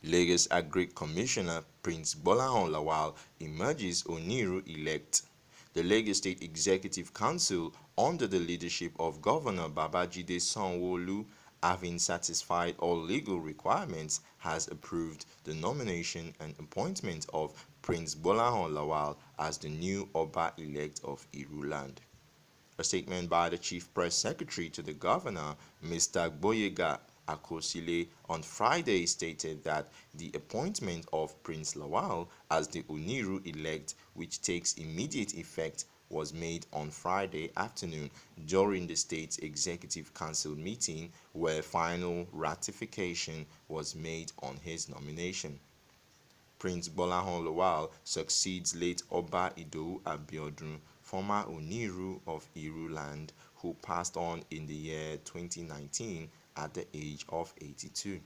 Lagos Agric Commissioner Prince Gbolahan Lawal emerges Oniru-Elect. The Lagos State Executive Council, under the leadership of Governor Babajide Sanwo-Olu, having satisfied all legal requirements, has approved the nomination and appointment of Prince Gbolahan Lawal as the new Oba-elect of Iruland. A statement by the Chief Press Secretary to the Governor, Mr. Gboyega Akosile, on Friday stated that the appointment of Prince Lawal as the Oniru-elect, which takes immediate effect, was made on Friday afternoon during the state's Executive Council meeting, where final ratification was made on his nomination. Prince Gbolahan Lawal succeeds late Oba Idowu Abiodun, former Oniru of Iruland, who passed on in the year 2019 at the age of 82.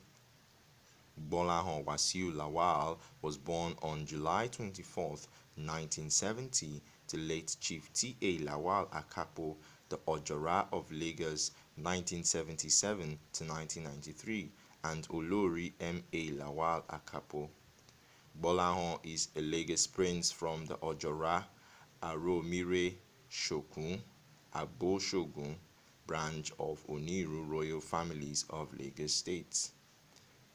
Gbolahan Wasiu Lawal was born on July 24, 1970, to late Chief T.A. Lawal Akapo, the Ojora of Lagos, 1977 to 1993, and Olori M.A. Lawal Akapo. Gbolahan is a Lagos prince from the Ojora, Aromire, Shokun, Agbo-Shogun branch of Oniru royal families of Lagos State.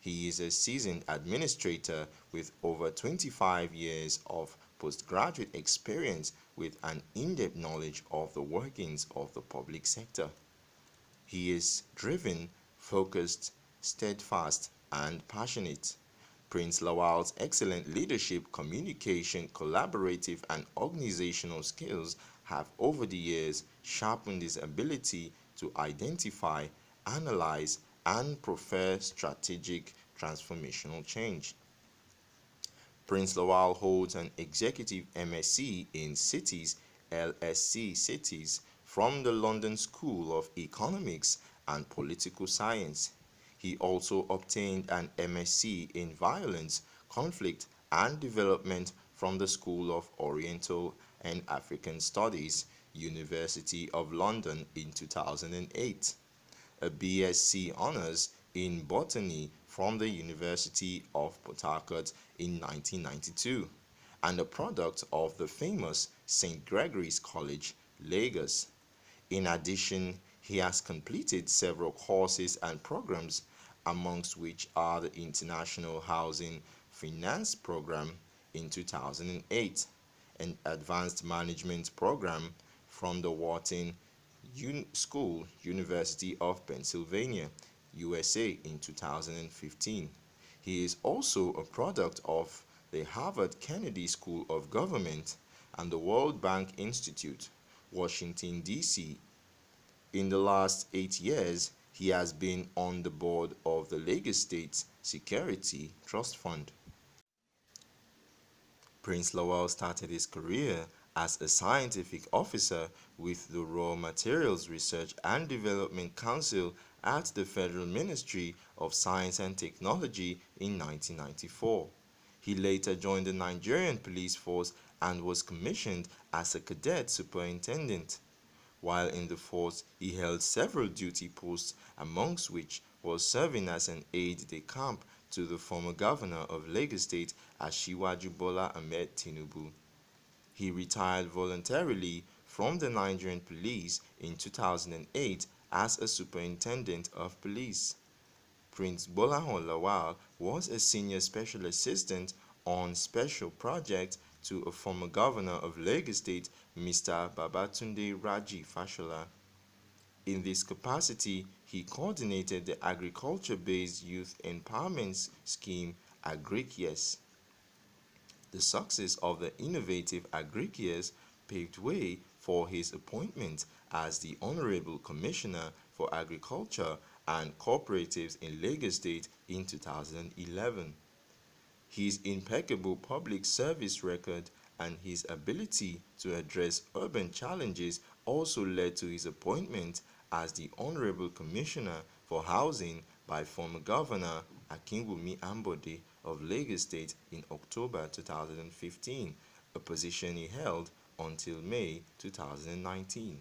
He is a seasoned administrator with over 25 years of postgraduate experience with an in-depth knowledge of the workings of the public sector. He is driven, focused, steadfast, and passionate. Prince Lawal's excellent leadership, communication, collaborative, and organizational skills have over the years sharpened his ability to identify, analyze, and prefer strategic transformational change. Prince Lawal holds an executive MSc in Cities (LSc Cities) from the London School of Economics and Political Science. He also obtained an MSc in Violence, Conflict and Development from the School of Oriental and African Studies, University of London in 2008, a BSc Honours in Botany from the University of Port Harcourt in 1992, and a product of the famous St. Gregory's College, Lagos. In addition, he has completed several courses and programs, amongst which are the International Housing Finance Program in 2008, an Advanced Management Program from the Wharton School, University of Pennsylvania, USA in 2015. He is also a product of the Harvard Kennedy School of Government and the World Bank Institute, Washington, D.C. In the last 8 years, he has been on the board of the Lagos State Security Trust Fund. Prince Lawal started his career as a scientific officer with the Raw Materials Research and Development Council at the Federal Ministry of Science and Technology in 1994. He later joined the Nigerian Police Force and was commissioned as a cadet superintendent. While in the force, he held several duty posts, amongst which was serving as an aide-de-camp to the former governor of Lagos State, Asiwaju Bola Ahmed Tinubu. He retired voluntarily from the Nigerian police in 2008 as a superintendent of police. Prince Gbolahan Lawal was a senior special assistant on special projects to a former governor of Lagos State, Mr. Babatunde Raji Fashola. In this capacity, he coordinated the agriculture-based youth empowerment scheme Agric. The success of the innovative Agric paved way for his appointment as the Honorable Commissioner for Agriculture and Cooperatives in Lagos State in 2011. His impeccable public service record and his ability to address urban challenges also led to his appointment as the Honorable Commissioner for Housing by former Governor Akinwumi Ambode of Lagos State in October 2015, a position he held until May 2019.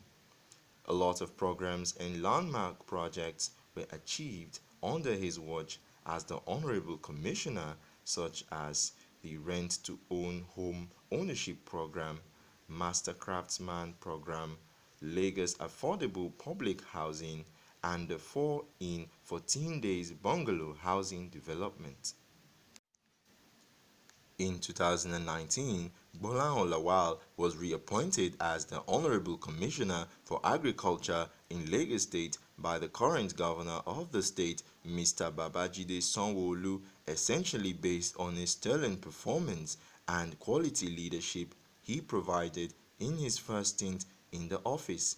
A lot of programs and landmark projects were achieved under his watch, as the Honorable Commissioner, such as the Rent to Own Home Ownership Program, Master Craftsman Program, Lagos Affordable Public Housing, and the 4 in 14 days bungalow housing development. In 2019, Gbolahan Lawal was reappointed as the Honorable Commissioner for Agriculture in Lagos State by the current governor of the state, Mr. Babajide Sanwo-Olu, essentially based on his sterling performance and quality leadership he provided in his first stint in the office.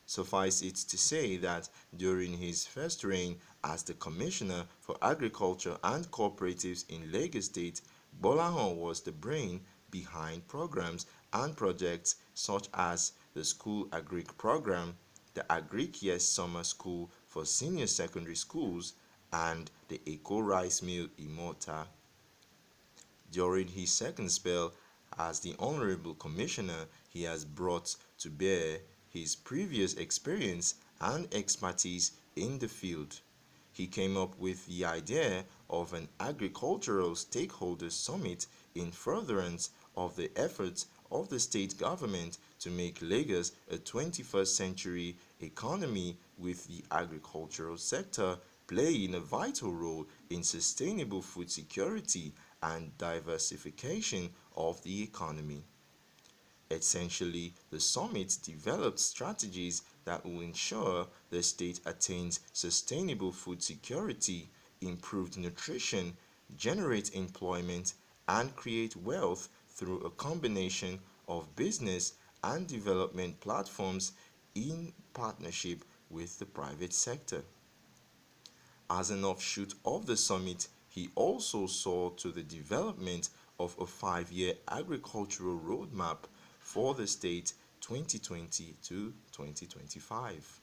Suffice it to say that during his first reign as the Commissioner for Agriculture and Cooperatives in Lagos State, Gbolahan was the brain behind programs and projects such as the School Agric program, the Agric Yes Summer School for senior secondary schools, and the Eco Rice Mill Imota. During his second spell as the Honorable Commissioner, he has brought to bear his previous experience and expertise in the field. He came up with the idea of an agricultural stakeholders summit in furtherance of the efforts of the state government to make Lagos a 21st century economy, with the agricultural sector playing a vital role in sustainable food security and diversification of the economy. Essentially, the summit developed strategies that will ensure the state attains sustainable food security, improved nutrition, generate employment, and create wealth through a combination of business and development platforms in partnership with the private sector. As an offshoot of the summit, he also saw to the development of a 5-year agricultural roadmap for the state 2020 to 2025.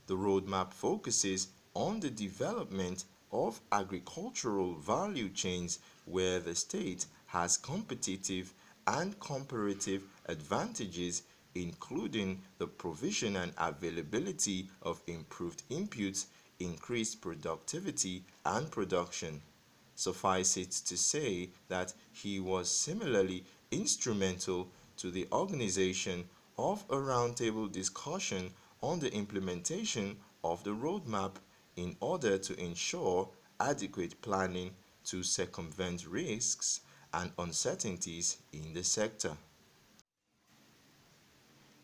The roadmap focuses on the development of agricultural value chains where the state has competitive and comparative advantages, including the provision and availability of improved inputs, increased productivity and production. Suffice it to say that he was similarly instrumental to the organization of a roundtable discussion on the implementation of the roadmap in order to ensure adequate planning to circumvent risks and uncertainties in the sector.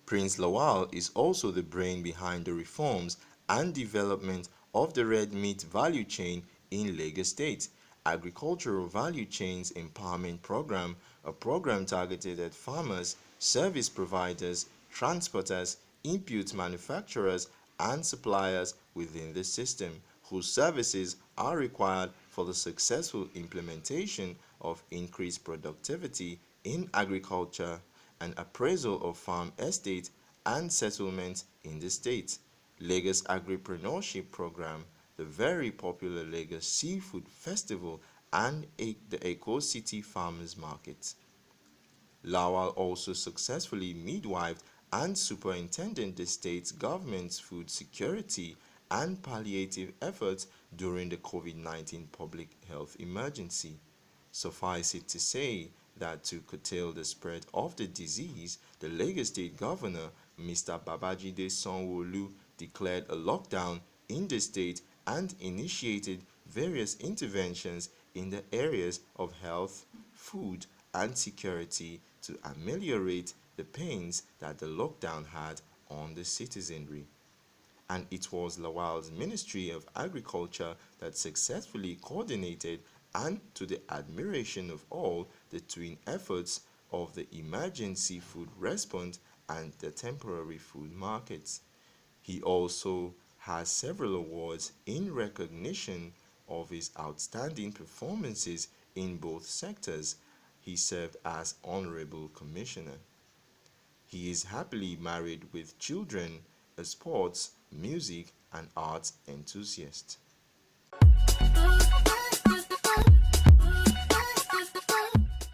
Prince Lawal is also the brain behind the reforms and development of the red meat value chain in Lagos State, Agricultural Value Chains Empowerment Program, a program targeted at farmers, service providers, transporters, input manufacturers, and suppliers within the system, whose services are required for the successful implementation of increased productivity in agriculture and appraisal of farm estates and settlements in the state. Lagos Agripreneurship Program, the very popular Lagos Seafood Festival, and the Eco City Farmers Market. Lawal also successfully midwifed and superintended the state government's food security and palliative efforts during the COVID-19 public health emergency. Suffice it to say that to curtail the spread of the disease, the Lagos State Governor, Mr. Babajide Sanwo-Olu, declared a lockdown in the state and initiated various interventions in the areas of health, food, and security to ameliorate the pains that the lockdown had on the citizenry. And it was Lawal's Ministry of Agriculture that successfully coordinated, and to the admiration of all, the twin efforts of the emergency food response and the temporary food markets. He also has several awards in recognition of his outstanding performances in both sectors. He served as Honorable Commissioner. He is happily married with children, a sports, music, and arts enthusiast.